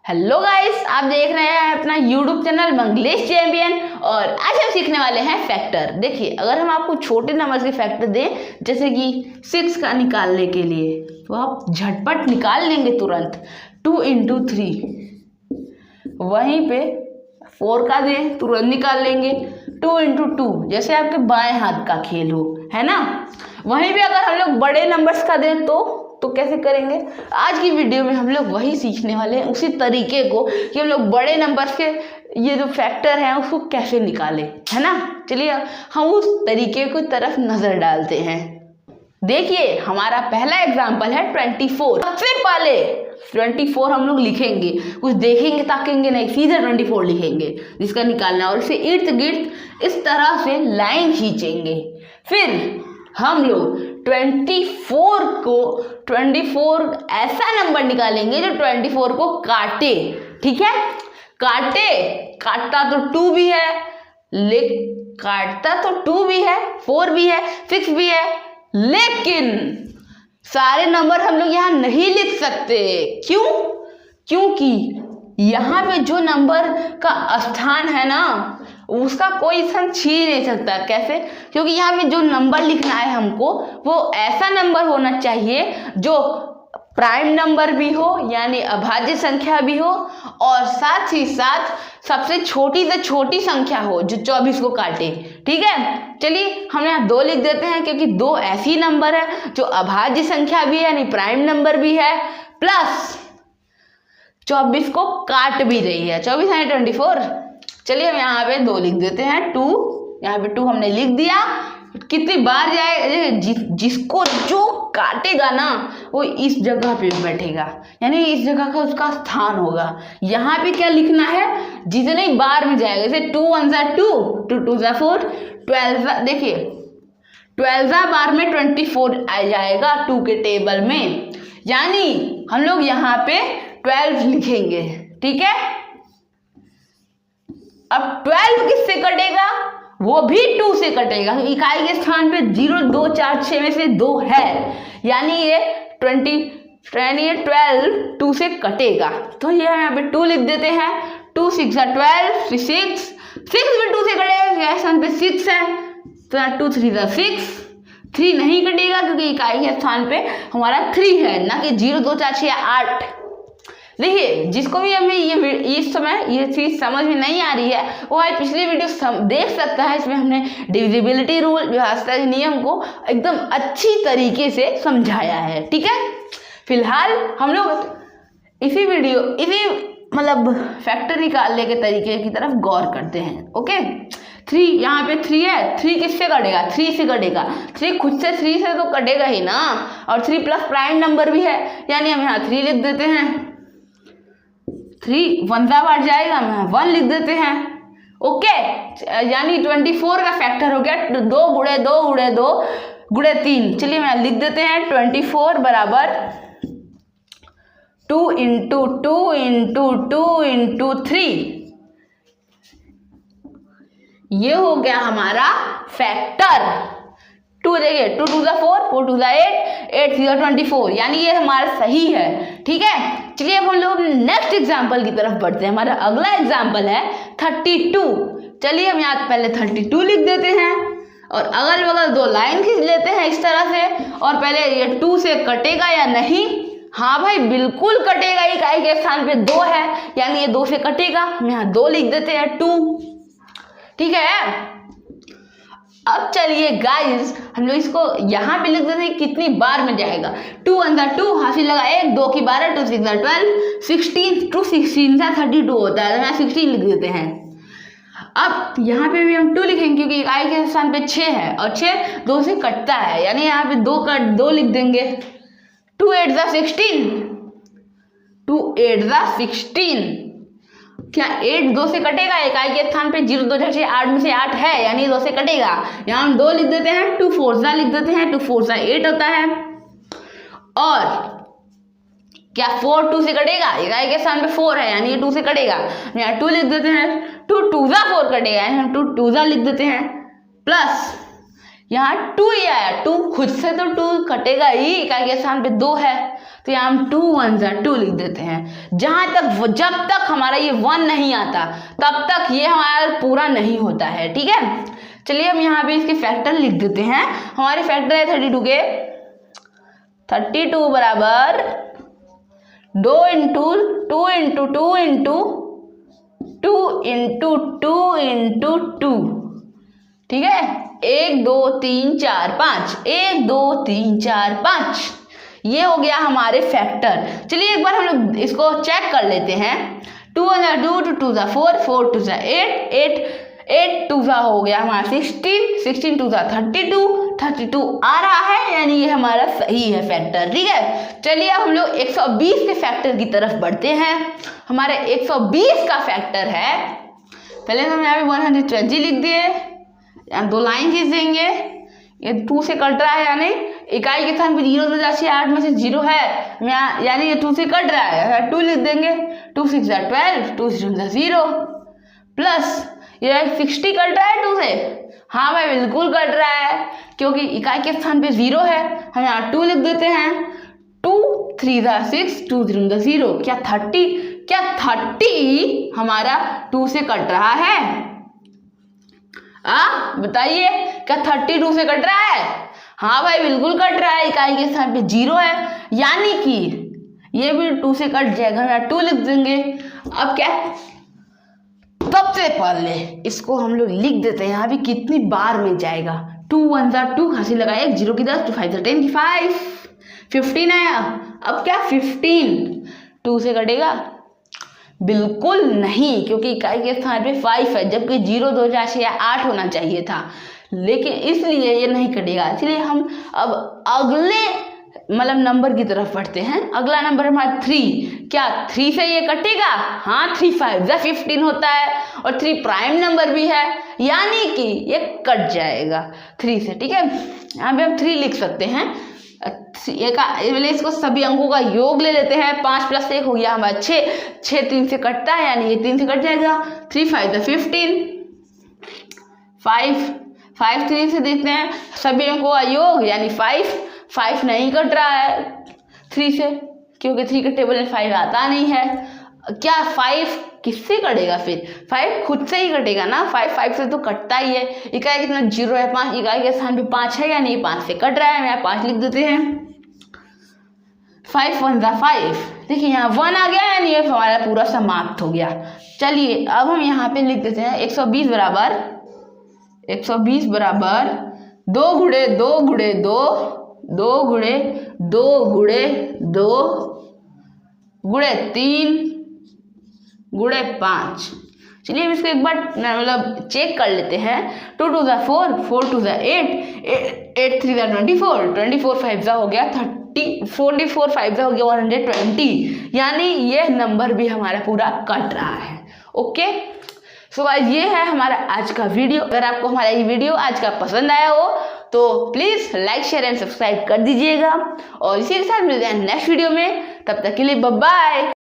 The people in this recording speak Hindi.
हेलो गाइस, आप देख रहे हैं अपना यूट्यूब चैनल मंगलेश चैंपियन और आज हम सीखने वाले हैं फैक्टर। देखिए, अगर हम आपको छोटे नंबर्स के फैक्टर दें, जैसे कि 6 का निकालने के लिए, तो आप झटपट निकाल लेंगे तुरंत। 2 × 3। वहीं पे 4 का दें, तुरंत निकाल लेंगे। 2 × 2, जैसे आपके बाएं हाथ का खेल हो, है ना। वहीं पे अगर हम लोग बड़े नंबर्स का दें तो कैसे करेंगे? आज की वीडियो में हम लोग वही सीखने वाले हैं, उसी तरीके को कि हम लोग बड़े नंबर्स के ये जो फैक्टर है उसको कैसे निकालें, है ना। चलिए हम उस तरीके की तरफ नजर डालते हैं। देखिए, हमारा पहला एग्जाम्पल है 24। सबसे पहले 24 हम लोग लिखेंगे, कुछ देखेंगे ताकेंगे नहीं, सीधे 24 लिखेंगे जिसका निकालना, और इसे इर्द गिर्द इस तरह से लाइन खींचेंगे। फिर हम लोग 24 ऐसा नंबर निकालेंगे जो 24 को काटे। ठीक है, काटता तो 2 भी है, काटता तो 2 भी है, 4 भी है, 6 भी है, लेकिन सारे नंबर हम लोग यहाँ नहीं लिख सकते। क्यों? क्योंकि यहाँ पे जो नंबर का स्थान है ना, उसका कोई स्थान छीन नहीं सकता। कैसे? क्योंकि यहाँ पे जो नंबर लिखना है हमको, वो ऐसा नंबर होना चाहिए जो प्राइम नंबर भी हो, यानी अभाज्य संख्या भी हो, और साथ ही साथ सबसे छोटी से छोटी संख्या हो जो 24 को काटे। ठीक है, चलिए हम यहाँ 2 लिख देते हैं, क्योंकि 2 ऐसी नंबर है जो अभाज्य संख्या भी है, यानी प्राइम नंबर भी है, प्लस 24 को काट भी रही है। 24 यानी 24। चलिए हम यहाँ पे 2 लिख देते हैं। 2, यहाँ पे 2 हमने लिख दिया। कितनी बार जाए, जिसको जो काटेगा ना वो इस जगह पे बैठेगा, यानी इस जगह का उसका स्थान होगा। यहाँ पे क्या लिखना है? जितने बार में जाएगा, जैसे 2 × 1 = 2, 2 × 2 = 4, 12 देखिए 12 बार में 24 आ जाएगा 2 के टेबल में, यानी हम लोग यहाँ पे 12 लिखेंगे। ठीक है, अब 12 किससे कटेगा? वो भी 2 से कटेगा। इकाई के स्थान पे 0, 2, 4, 6 में से 2 है, यानी ये 12 2 से कटेगा। तो ये यहाँ पे 2 लिख देते हैं। 2 × 6 = 12, 6 भी 2 से कटेगा, स्थान पे 6 है, तो यहाँ 2 × 3 = 6। 3 नहीं कटेगा क्योंकि इकाई के स्थान पे हमारा 3 है, ना कि 0, 2, 4, 6 या 8। देखिए, जिसको भी हमें इस समय ये चीज समझ में नहीं आ रही है, वो आज पिछली वीडियो देख सकता है। इसमें हमने डिविजिबिलिटी रूल, व्यवस्था के नियम को एकदम अच्छी तरीके से समझाया है। ठीक है, फिलहाल हम लोग इसी मतलब फैक्टर निकालने के तरीके की तरफ गौर करते हैं। ओके, 3 यहाँ पे 3 है। 3 किससे कटेगा? 3 से कटेगा। 3 खुद से 3 से तो कटेगा ही ना, और 3 प्लस प्राइम नंबर भी है, यानी हम यहाँ 3 लिख देते हैं। 3 1 बार जाएगा, हम यहाँ 1 लिख देते हैं। ओके, यानी 24 का फैक्टर हो गया 2 × 2 × 2 × 3। चलिए मैं लिख देते हैं 24 बराबर 2 × 2 × 2 × 3। ये हो गया हमारा फैक्टर। 2 देखिए, 2 × 2 = 4, 4 × 2 = 8, 8 × 3 = 24, यानी ये हमारा सही है। ठीक है, चलिए अब हम लोग नेक्स्ट एग्जाम्पल की तरफ बढ़ते हैं। हमारा अगला एग्जाम्पल है 32। चलिए हम यहाँ पहले 32 लिख देते हैं, और अगल बगल 2 लाइन खींच लेते हैं इस तरह से। और पहले ये 2 से कटेगा या नहीं? हाँ भाई, बिल्कुल कटेगा। इकाई के स्थान पे 2 है, यानी ये 2 से कटेगा। हम यहाँ 2 लिख देते हैं, 2। ठीक है, अब चलिए गाइस हम लोग इसको यहाँ पे लिख देते हैं कितनी बार में जाएगा। 2 × 1 = 2, हासिल लगा 1, 2 की 12, 2 × 6 = 12, 16, 2 × 16 = 32 होता है, तो यहाँ 16 लिख देते हैं। अब यहाँ पे भी हम 2 लिखेंगे, क्योंकि इकाई के स्थान पे 6 है, और 6 2 से कटता है, यानी यहाँ पे 2 लिख देंगे। 2 × 8 = 16, 2 × 8 = 16। क्या 8 2 से कटेगा? इकाई के स्थान पे 0, 2, 4, 6, 8 में से 8 है, यानी 2 से कटेगा। यहाँ हम 2 लिख देते हैं। 2 × 4 लिख देते हैं, 2 × 4 = 8 होता है। और क्या 4 2 से कटेगा? इकाई के स्थान पे 4 है, यानी ये 2 से कटेगा। यहाँ 2 लिख देते हैं। 2 × 2 = 4 कटेगा, यानी हम 2 × 2 लिख देते हैं। प्लस यहाँ 2 ही आया, 2 खुद से तो 2 कटेगा ही, इकाई के स्थान पे 2 है, तो यहाँ हम 2 1 जा 2 लिख देते हैं। जहाँ तक जब तक हमारा ये 1 नहीं आता तब तक ये हमारा पूरा नहीं होता है, ठीक है। चलिए हम यहाँ पे इसके फैक्टर लिख देते हैं। हमारे फैक्टर है 32 के, 32 बराबर 2 into 2 into 2 into 2 into 2 into 2, ठीक है। 1 2 3 4 5, 1 2 3 4 5, ये हो गया हमारे फैक्टर। चलिए एक बार हम लोग इसको चेक कर लेते हैं। 2 1 जा 2, 2 2 जा 4, 4 2 जा 8, 8 2 जा हो गया हमारा 16, 16 2 जा 32, 32 आ रहा है, यानी ये हमारा सही है फैक्टर, ठीक है। चलिए अब हम लोग 120 के फैक्टर की तरफ बढ़ते हैं। हमारे 120 का फैक्टर है, पहले तो हम यहाँ पे 120 लिख दिए, यहाँ 2 लाइन खींच देंगे, ये 2 से कट रहा है, यानी इकाई के स्थान पे 0 तो जाती है, 8 में से 0 है, यानी ये 2 से कट रहा है, 2 लिख देंगे। 2 6 जा 12, 2 6 जा 0, प्लस ये 60 कट रहा है 2 से, हाँ भाई बिल्कुल कट रहा है, क्योंकि इकाई के स्थान पे 0 है, हम यहाँ 2 लिख देते हैं। 2 3 जा 6, 2 0 जा 0, क्या 30 हमारा 2 से कट रहा है? बताइए, क्या 32 से कट रहा है? हाँ भाई बिल्कुल कट रहा है, इकाई के स्थान पे 0 है, यानी कि ये भी 2 से कट जाएगा, यहाँ 2 लिख देंगे। अब क्या, सबसे पहले इसको हम लोग लिख देते हैं, यहाँ भी कितनी बार में जाएगा। 2 1 जा 2, हंसी लगाए 1, 0 की 10, 2 5 जा 10 की 5, 15 आया। अब क्या 15 2 से कटेगा? बिल्कुल नहीं, क्योंकि इकाई के स्थान पे 5 है, जबकि 0 2 4 6 8 होना चाहिए था, लेकिन इसलिए ये नहीं कटेगा। इसलिए हम अब अगले नंबर की तरफ बढ़ते हैं। अगला नंबर हमारा 3, क्या 3 से ये कटेगा? हाँ, 3 5 जा 15 होता है, और 3 प्राइम नंबर भी है, यानी कि ये कट जाएगा 3 से, ठीक है। यहाँ पे हम 3 लिख सकते हैं, इसको सभी अंकों का योग ले लेते हैं। 5 + 1 हो गया हमारा 6, 6 3 से कटता है, यानी ये 3 से कट जाएगा। 3 5 जा 15, 5 3 से देखते हैं सभी अंकों का योग, यानी 5 नहीं कट रहा है 3 से, क्योंकि 3 के टेबल में 5 आता नहीं है। क्या 5 किससे कटेगा? फिर 5 खुद से ही कटेगा ना, 5 से तो कटता ही है। इकाई कितना 0 है, 5 इकाई के स्थान पे 5 है, यानी 5 से कट रहा है, यहाँ 5 लिख देते हैं। 5 1 जा 5, देखिए यहाँ 1 आ गया, यानी ये हमारा पूरा समाप्त हो गया। चलिए अब हम यहाँ पे लिख देते हैं 120 बराबर 2 गुणे 2 गुणे 2 2 गुणे 2 गुणे 2 गुणे 3 गुणे 5। चलिए हम इसको एक बार चेक कर लेते हैं। 2 2 जा 4, 4 2 जा 8, 8 3 जा 24, 24 5 जा हो गया 30, 44 5 जा हो गया 120, यानी ये नंबर भी हमारा पूरा कट रहा है। ओके, सो गाइस ये है हमारा आज का वीडियो। अगर आपको हमारा ये वीडियो आज का पसंद आया हो तो please like share and subscribe कर दीजिएगा, और इसी के साथ मिलते हैं नेक्स्ट वीडियो में। तब तक के लिए बाय बाय।